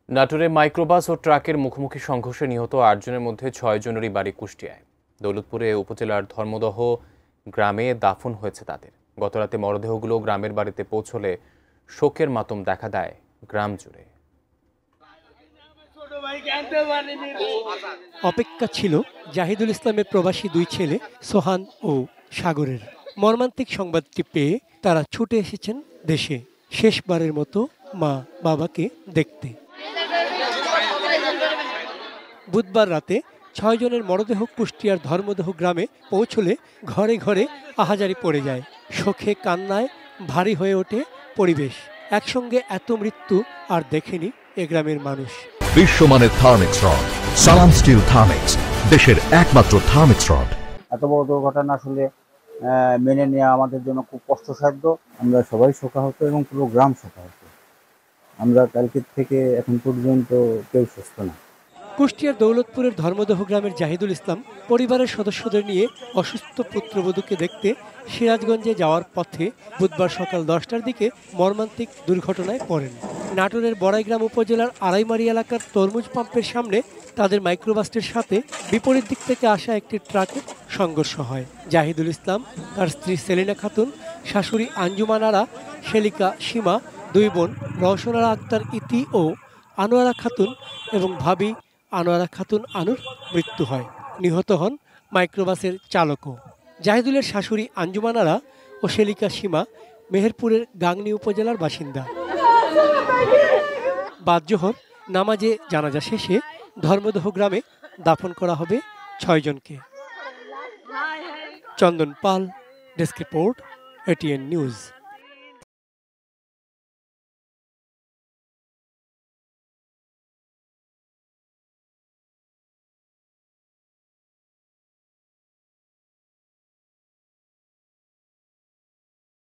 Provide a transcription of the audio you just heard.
নাটোরে মাইক্রোবাস ও ট্রাকের মুখোমুখি সংঘর্ষে নিহত ৮ জনের মধ্যে ৬ জনেরই বাড়ি কুষ্টিয়ায়। দৌলতপুরে উপজেলার ধর্মদহ গ্রামে দাফন হয়েছে তাদের। গতরাতে মরদেহগুলো গ্রামের বাড়িতে পৌঁছলে শোকের মাতম দেখা দেয় গ্রাম জুড়ে। অপেক্ষা ছিল জাহিদুল ইসলামের প্রবাসী দুই ছেলে সোহান ও সাগরের। মর্মান্তিক সংবাদটি পেয়ে তারা ছুটে এসেছেন দেশে, শেষবারের মতো মা বাবাকে দেখতে। বুধবার রাতে ৬ জনের মরদেহ কুষ্টিয়ার ধর্মদহ গ্রামে পৌঁছলে ঘরে ঘরে আহাজারি পড়ে যায়। শোকে কান্নায় ভারী হয়ে ওঠে পরিবেশ। একসঙ্গে এত মৃত্যু আর দেখেনি এ গ্রামের মানুষ। বিশ্বমানের থার্মিক্স রড, সালাম স্টিল থার্মিক্স, দেশের একমাত্র থার্মিক্স রড। এত বড় দুর্ঘটনা আসলে মেনে নেওয়া আমাদের জন্য খুব কষ্টসাধ্য। আমরা সবাই শোকাহত এবং পুরো গ্রাম শোকাহত। আমরা কালকের থেকে এখন পর্যন্ত কেউ সুস্থ না। কুষ্টিয়ার দৌলতপুরের ধর্মদহ গ্রামের জাহিদুল ইসলাম পরিবারের সদস্যদের নিয়ে অসুস্থ পুত্রবধূকে দেখতে সিরাজগঞ্জে যাওয়ার পথে বুধবার সকাল 10টার দিকে মর্মান্তিক দুর্ঘটনায় পড়েন। নাটোরের বড়াইগ্রাম উপজেলার আড়াইমারি এলাকার তরমুজ পাম্পের সামনে তাদের মাইক্রোবাসটির সাথে বিপরীত দিক থেকে আসা একটি ট্রাকের সংঘর্ষ হয়। জাহিদুল ইসলাম, তার স্ত্রী সেলিনা খাতুন, শাশুড়ি আঞ্জুমান আরা, শেলিকা সীমা, দুই বোন রওশন আরা আক্তার ইতি ও আনোয়ারা খাতুন এবং ভাবি আনোয়ারা খাতুন আনুর মৃত্যু হয়। নিহত হন মাইক্রোবাসের চালকও। জাহিদুলের শাশুড়ি আঞ্জুমান আরা ও শেলিকা সীমা মেহেরপুরের গাংনী উপজেলার বাসিন্দা। বাদ জোহর নামাজে জানাজা শেষে ধর্মদহ গ্রামে দাফন করা হবে ৬ জনকে। চন্দন পাল, ডেস্ক রিপোর্ট, এটিএন নিউজ।